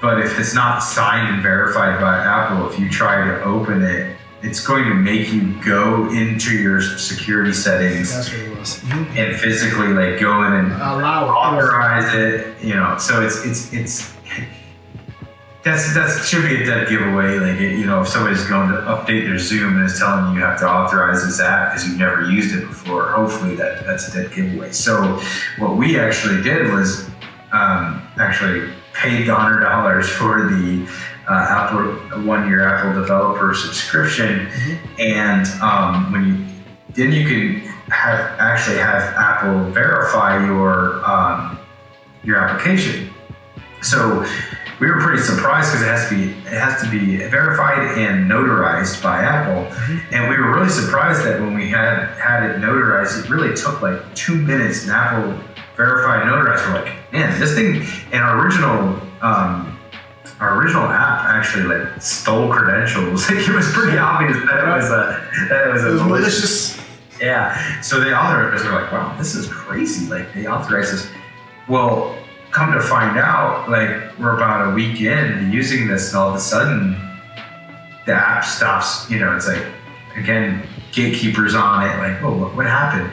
but if it's not signed and verified by Apple, if you try to open it, it's going to make you go into your security settings. That's what it was. And physically, like, go in and authorize it. You know, so it's that should be a dead giveaway. Like, if somebody's going to update their Zoom and is telling you have to authorize this app because you've never used it before, hopefully that's a dead giveaway. So what we actually did was actually paid the $100 for the Apple 1-year Apple developer subscription, and then you can have Apple verify your application. So we were pretty surprised because it has to be verified and notarized by Apple, and we were really surprised that when we had it notarized, it really took like 2 minutes. And Apple verified and notarized. We're like, man, this thing. And our original app actually like stole credentials. Like, it was pretty obvious that it was a malicious. Yeah. So the authors were like, wow, this is crazy. Like, they authorized this. Well, come to find out, like, we're about a week in using this, and all of a sudden the app stops. It's like, again, gatekeepers on it. Like, oh, what happened?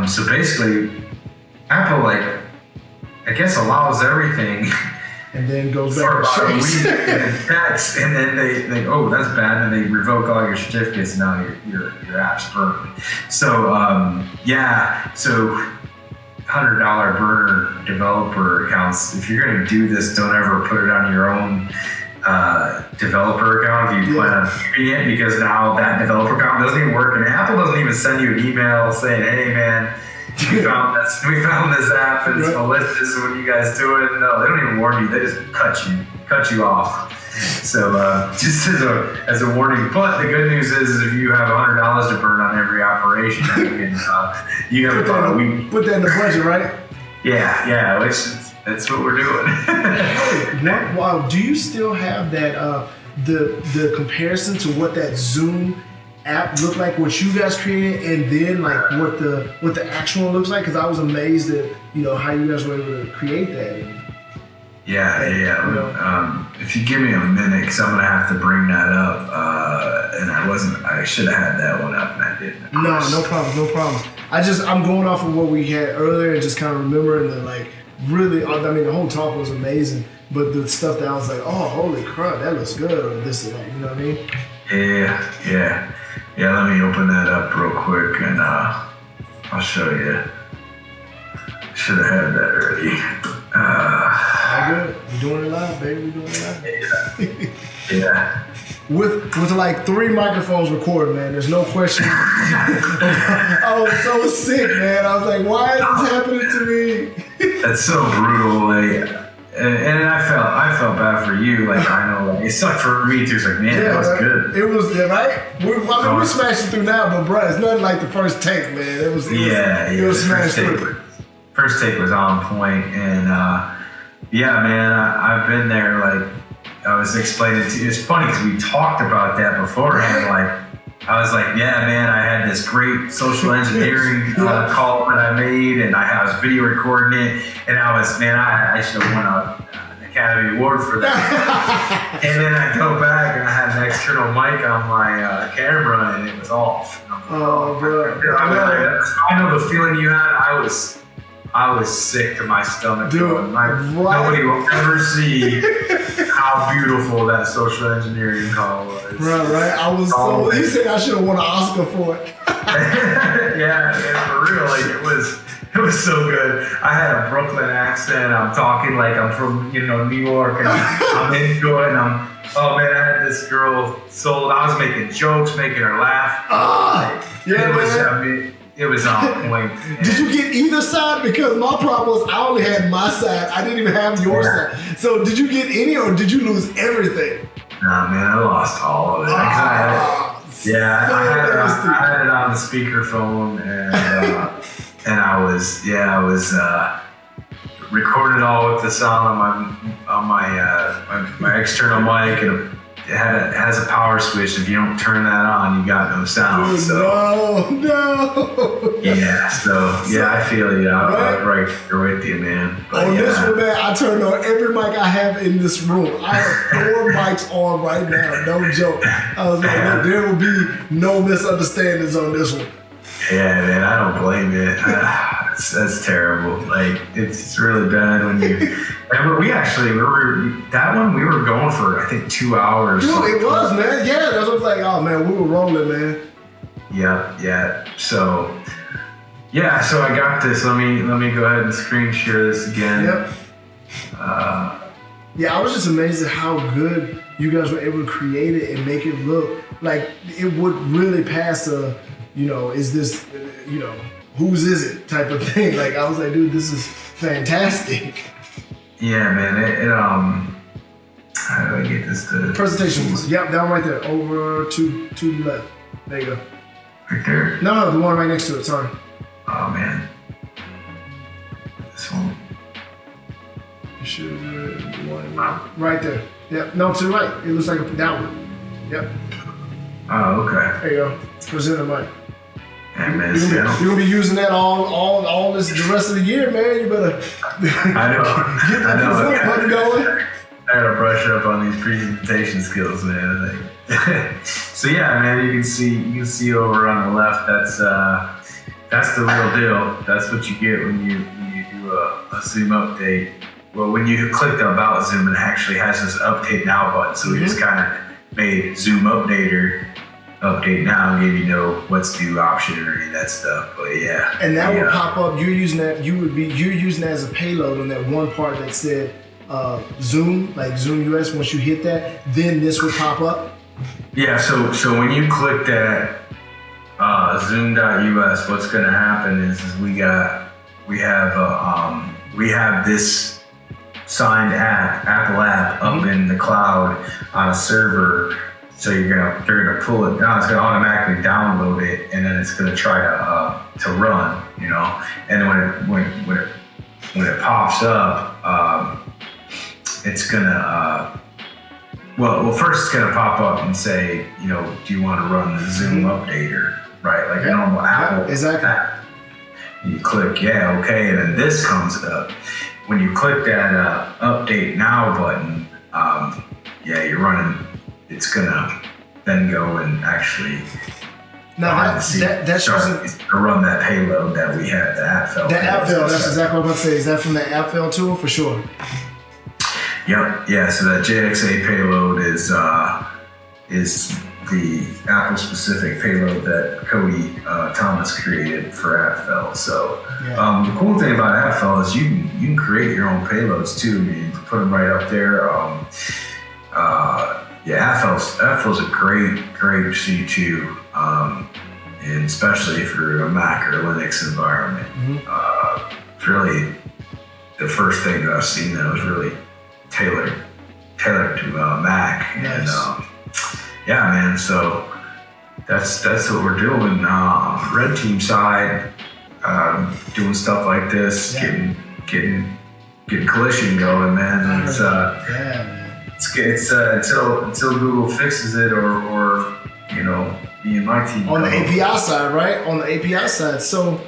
So basically, Apple, like, I guess allows everything. And then goes for back about a week and then they oh, that's bad, and they revoke all your certificates, and now your app's burned. So so $100 burner developer accounts. If you're going to do this, don't ever put it on your own developer account if you plan on keeping it, because now that developer account doesn't even work, and Apple doesn't even send you an email saying, hey man, we found this app, and it's malicious. This is what you guys doing. No, they don't even warn you. They just cut you off. So just as a warning. But the good news is if you have $100 to burn on every operation, you have about a week. Put that in the budget, right? Yeah. That's what we're doing. Wow. Do you still have that the comparison to what that Zoom app looked like, what you guys created, and then like what the actual one looks like? Because I was amazed at how you guys were able to create that. Yeah. If you give me a minute, because I'm gonna have to bring that up, and I should have had that one up, and I didn't. No problem. I'm going off of what we had earlier and just kind of remembering that, like, really, I mean, the whole talk was amazing, but the stuff that I was like, oh, holy crap, that looks good, or this or that, you know what I mean? Yeah, let me open that up real quick, and I'll show you. Should have had that already. All good. We're doing it live, baby. We're doing it live. Yeah. With like 3 microphones recording, man. There's no question. I was so sick, man. I was like, why is this happening to me? That's so brutal. Like, and I felt bad for you. Like, I know, like, it sucked for me too. It's like, man, that was good. It was, right? We're smashing through now, but bro, it's nothing like the first take, man. It was smashed through. First take was on point, and man, I've been there. Like, I was explaining to you. It's funny because we talked about that beforehand. Like, I was like, yeah, man, I had this great social engineering call that I made, and I was video recording it, and I should have won an Academy Award for that. And then I go back and I had an external mic on my camera, and it was off. Oh, bro. I know the feeling you had. I was sick to my stomach. Dude, nobody will ever see how beautiful that social engineering call was. Right. I was you said I should have won an Oscar for it. yeah, for real. Like it was so good. I had a Brooklyn accent. I'm talking like I'm from, New York, and I'm into it. And oh man, I had this girl sold. I was making jokes, making her laugh. It was on point. Did you get either side? Because my problem was I only had my side. I didn't even have your side. So did you get any, or did you lose everything? Nah, man, I lost all of it. I had it on the speakerphone, and I was recorded all with the sound on my external mic, and it has a power switch. If you don't turn that on, you got no sound. No. Yeah, I feel you. I'm right there with you, man. But this one, man, I turned on every mic I have in this room. I have 4 mics on right now. No joke. I was like, look, there will be no misunderstandings on this one. Yeah, man, I don't blame you. That's terrible. Like, it's really bad when you. And we were going for, I think, 2 hours. Dude, it was, man. Yeah, that's what I was like, oh man, we were rolling, man. Yeah. So I got this. Let me go ahead and screen share this again. Yep. I was just amazed at how good you guys were able to create it and make it look like it would really pass a, is this, whose is it type of thing. Like, I was like, dude, this is fantastic. Yeah, man. How do I get this to presentation? Yep, down right there. Over to the left. There you go. Right there? No, the one right next to it. Sorry. Oh man. This one. You should the one right there. Yep. No, to the right. It looks like a downward. Yep. Oh, okay. There you go. Present the mic. Hey, man, you're gonna be using that all this the rest of the year, man. You better I know. Get that present button going. I gotta brush up on these presentation skills, man. So yeah, man, you can see over on the left. That's the real deal. That's what you get when you do a Zoom update. Well, when you click the About Zoom, it actually has this Update Now button. So we just kind of made Zoom Updater update now and give you no what's due option or any of that stuff. But yeah. And that would pop up. You're using that as a payload on that one part that said Zoom, like Zoom US. Once you hit that, then this would pop up. Yeah. So when you click that Zoom.us, what's going to happen is we have this signed Apple app up in the cloud on a server. So they're gonna pull it down. It's gonna automatically download it, and then it's gonna try to run, And then when it pops up, it's gonna first it's gonna pop up and say, do you want to run the Zoom updater, right? Like a normal Apple app. You click okay, and then this comes up. When you click that Update Now button, you're running. It's gonna then go and actually that's to run that payload that we have, the AppFell. The AppFell, that's exactly what I'm about to say. Is that from the AppFell tool? For sure. Yep. Yeah. So that JXA payload is the Apple specific payload that Cody Thomas created for AppFell. So the cool thing about AppFell is you can create your own payloads too. You can put them right up there. AppFell's a great C2, and especially for a Mac or Linux environment. It's really the first thing that I've seen that was really tailored to Mac. Nice. And man, so that's what we're doing. Red Team side, doing stuff like this, getting Calishing going, man. And it's man. It's until Google fixes it or me and my team on the API side, right? On the API side. So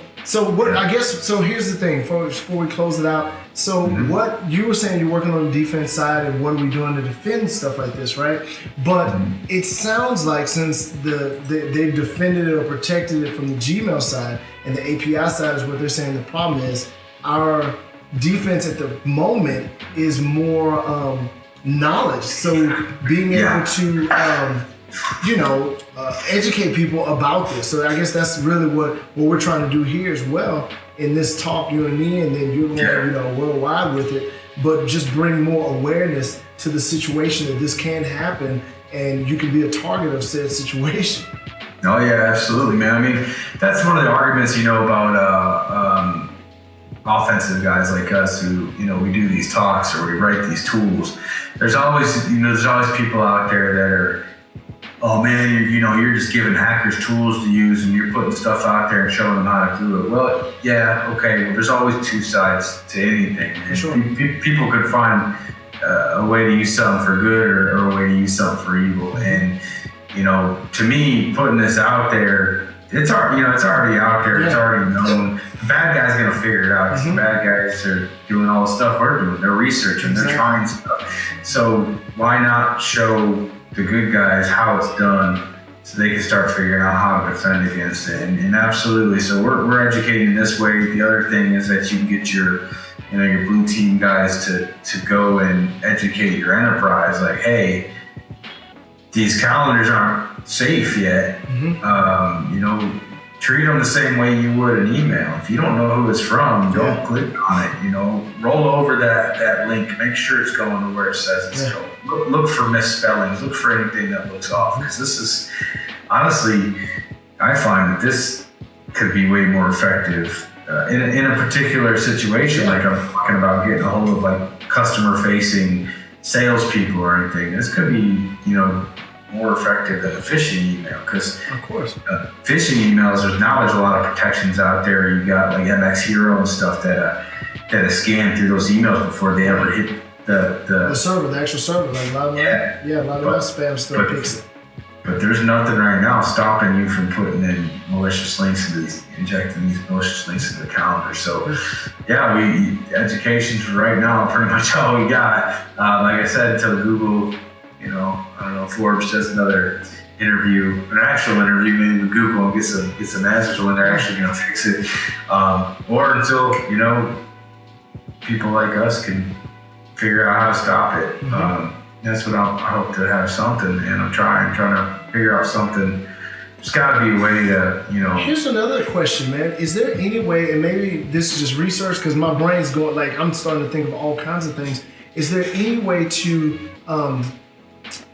what? I guess so. Here's the thing. Before we close it out. So what you were saying, you're working on the defense side, and what are we doing to defend stuff like this, right? But it sounds like since they've defended it or protected it from the Gmail side, and the API side is what they're saying the problem is. our defense at the moment is more knowledge. So being able to, educate people about this. So I guess that's really what we're trying to do here as well in this talk, you and me, and then you're more, worldwide with it. But just bring more awareness to the situation that this can happen, and you can be a target of said situation. Oh yeah, absolutely, man. I mean, that's one of the arguments, about offensive guys like us who, we do these talks or we write these tools. There's always people out there that are, oh man, you're just giving hackers tools to use and you're putting stuff out there and showing them how to do it. Well, yeah, okay. Well, there's always two sides to anything. Sure. People could find a way to use something for good or a way to use something for evil. And, to me, putting this out there, it's already out there. Yeah. It's already known. The bad guy's going to figure it out. Mm-hmm. The bad guys are doing all the stuff we're doing. They're researching. Exactly. They're trying stuff. So why not show the good guys how it's done so they can start figuring out how to defend against it? And absolutely. So we're educating this way. The other thing is that you can get your blue team guys to go and educate your enterprise. Like, hey, these calendars aren't safe yet. Mm-hmm. Treat them the same way you would an email. If you don't know who it's from, don't click on it. Roll over that link. Make sure it's going to where it says it's going. Look for misspellings. Look for anything that looks off. Because this is, honestly, I find that this could be way more effective in a particular situation. Like I'm talking about getting a hold of like customer-facing salespeople or anything. This could be, more effective than a phishing email, because of course phishing emails, there's a lot of protections out there. You got like MX Hero and stuff that scan through those emails before they ever hit the server, the actual server. Like a lot of that spam stuff picks it. But there's nothing right now stopping you from putting in malicious links injecting these malicious links into the calendar. So education's right now pretty much all we got. Like I said, until Google, I don't know, Forbes does another an actual interview maybe with Google and get some answers when they're actually going to fix it. Or until, people like us can figure out how to stop it. Mm-hmm. That's what I hope to have something, and I'm trying to figure out something. There's got to be a way to, Here's another question, man. Is there any way, and maybe this is just research because my brain's going, like, I'm starting to think of all kinds of things. Is there any way to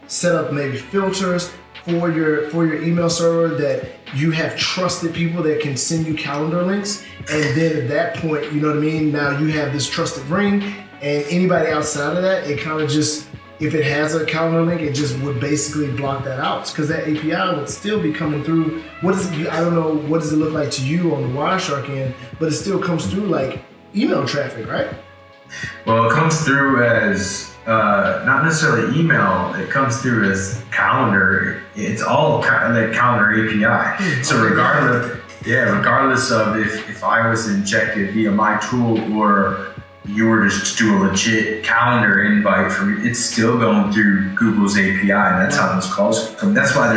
set up maybe filters for your email server that you have trusted people that can send you calendar links, and then at that point, you know what I mean? Now you have this trusted ring, and anybody outside of that, it kind of just, if it has a calendar link, it just would basically block that out, because that API would still be coming through. What is it? I don't know. What does it look like to you on the Wireshark end? But it still comes through like email traffic, right? Well, it comes through as not necessarily email. It comes through as calendar. It's all the calendar API. So regardless of if I was injected via my tool or you were just to do a legit calendar invite for me, it's still going through Google's API, and that's how those calls come. That's why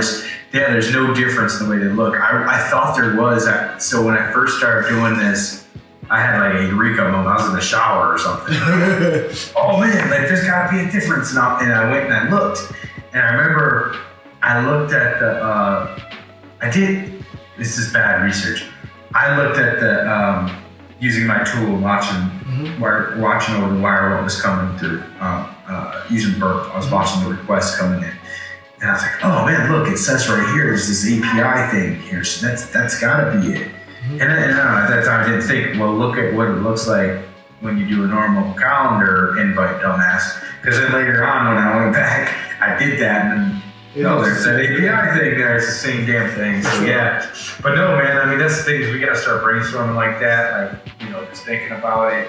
there's no difference in the way they look. I thought there was. So when I first started doing this, I had like a eureka moment. I was in the shower or something. Oh man, like there's gotta be a difference. And I went and I looked, and I remember I looked at this is bad research. I looked at the, using my tool, watching over the wire what was coming through, using Burp. I was watching the requests coming in. And I was like, oh man, look, it says right here, there's this API thing here. So that's gotta be it. And at that time I didn't think, well, look at what it looks like when you do a normal calendar invite, dumbass. Because then later on when I went back, I did that, and there's that API thing there. It's the same damn thing. So yeah. But no, man, I mean, that's the thing, is we got to start brainstorming like that, like, just thinking about it.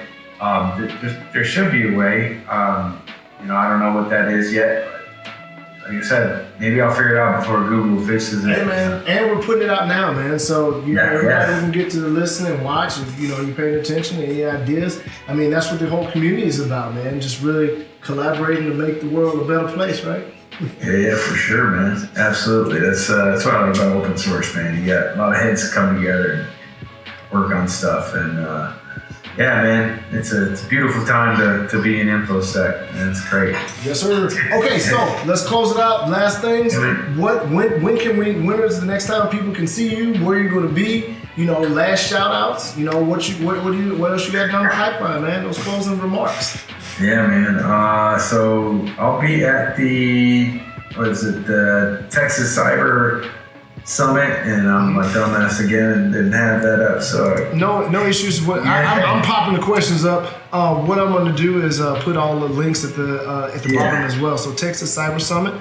There should be a way. I don't know what that is yet. Like I said, maybe I'll figure it out before Google fixes it. Yeah, man. And we're putting it out now, man. So everybody can get to listen and watch. If you're paying attention, any ideas. I mean, that's what the whole community is about, man. Just really collaborating to make the world a better place, right? Yeah, for sure, man. Absolutely. That's what I love about open source, man. You got a lot of heads come together and work on stuff, and yeah, man, it's a beautiful time to be in InfoSec, and it's great. Yes, sir. Okay, so let's close it out. Last things. When is the next time people can see you? Where you're going to be? You know, last shout outs. You know, what else you got down the pipeline, man? Those closing remarks. Yeah, man. So I'll be at the Texas Cyber Summit, and I'm a dumbass again and didn't have that up. So no issues. I'm popping the questions up. What I'm going to do is put all the links at the bottom as well. So Texas Cyber Summit.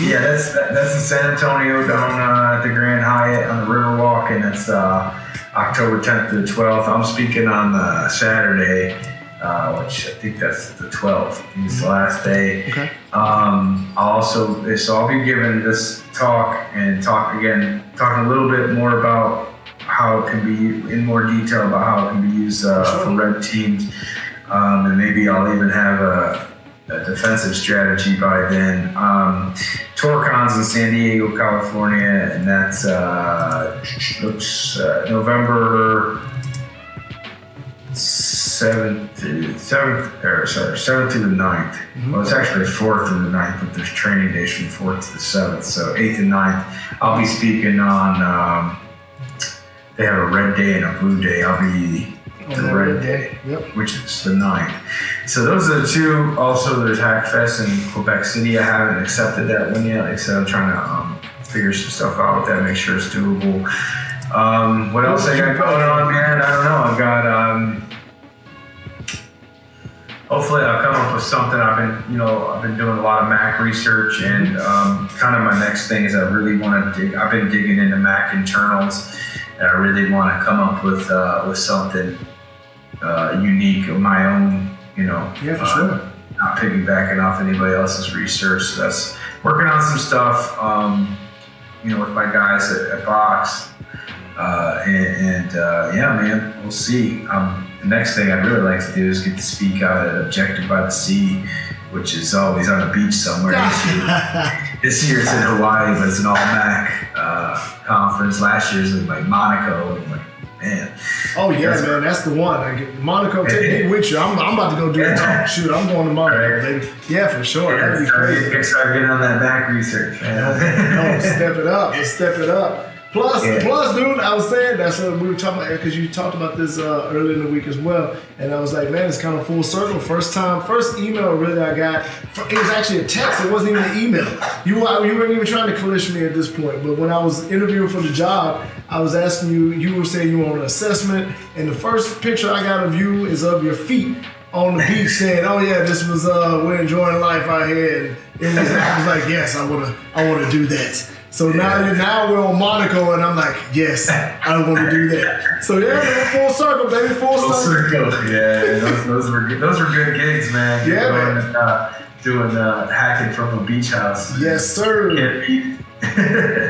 Yeah, that's in San Antonio down at the Grand Hyatt on the Riverwalk, and it's October 10th to the 12th. I'm speaking on Saturday, which I think that's the 12th. It's the last day. Okay. I'll be giving this talk and talking a little bit more about how it can be in more detail about how it can be used for red teams, and maybe I'll even have a defensive strategy by then. Toorcon's in San Diego, California, and that's November 7th through the 9th. Well, it's actually 4th through the 9th, but there's training days from 4th to the 7th. So 8th and 9th, I'll be speaking on, they have a red day and a blue day. I'll be the red day, which is the 9th. So those are the two. Also, there's Hackfest in Quebec City. I haven't accepted that one yet. Like I said, I'm trying to figure some stuff out with that, make sure it's doable. What else I got going on, man? I don't know. I've got, hopefully I'll come up with something. I've been doing a lot of Mac research, and kind of my next thing is I've been digging into Mac internals, and I really want to come up with something unique of my own, Yeah, for sure. Not piggybacking off anybody else's research. So that's working on some stuff, with my guys at Box. Yeah, man, we'll see. The next thing I'd really like to do is get to speak out at Objective by the Sea, which is always on a beach somewhere. This year it's in Hawaii, but it's an all-Mac conference. Last year's in Monaco. Man. Oh yeah, man, that's the one. Monaco, take me with you. I'm about to go do a talk. Shoot, I'm going to Monaco, baby. Yeah, for sure. Yeah, that'd be crazy. Start getting on that Mac research, man. No, step it up. Let's step it up. Plus, dude, I was saying that's what we were talking about, because you talked about this earlier in the week as well, and I was like, man, it's kind of full circle. First email really I got, it was actually a text. It wasn't even an email. You weren't even trying to Kalish me at this point, but when I was interviewing for the job, I was asking you. You were saying you were on an assessment, and the first picture I got of you is of your feet on the beach, saying, "Oh yeah, this was we're enjoying life out here." And I was like, "Yes, I want to do that." So now we're on Monaco, and I'm like, yes, I want to do that. So yeah, full circle, baby, full circle. Yeah, those were good gigs, man. Yeah, man. Doing hacking from a beach house. Yes, sir.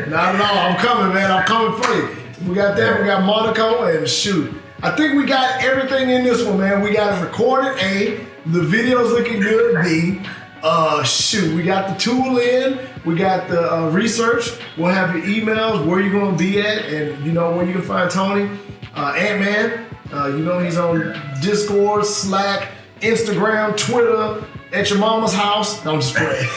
No, I'm coming, man. I'm coming for you. We got that. We got Monaco, and shoot, I think we got everything in this one, man. We got it recorded. A, the video's looking good. B, we got the tool in. We got the research. We'll have your emails, where you're going to be at, and where you can find Tony. Ant-Man, he's on Discord, Slack, Instagram, Twitter, at your mama's house. No, I'm just playing.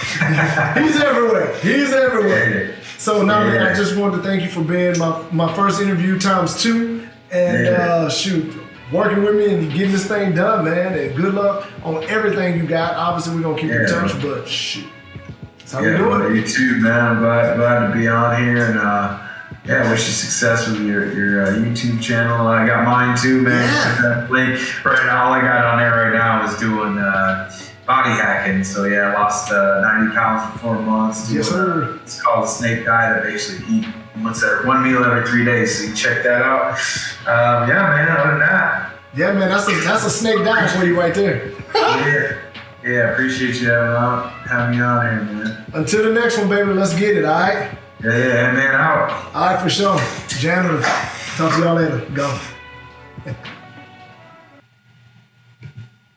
He's everywhere. So now, man, I just wanted to thank you for being my first interview ×2. And working with me and getting this thing done, man. And good luck on everything you got. Obviously, we're going to keep in touch, but shoot. That's how we doing it. You too, man. I'm glad to be on here, and wish you success with your YouTube channel. I got mine too, man. Yeah. Right now, all I got on there right now is doing body hacking. So I lost 90 pounds in 4 months. Yes, sir. It's called a snake diet. I basically eat one meal every 3 days. So you can check that out. Man. Other than that, yeah, man. That's a snake diet for you right there. Yeah, appreciate you having me on here, man. Until the next one, baby, let's get it, all right? Yeah, man, out. All right, for sure. Janitor, talk to y'all later. Go.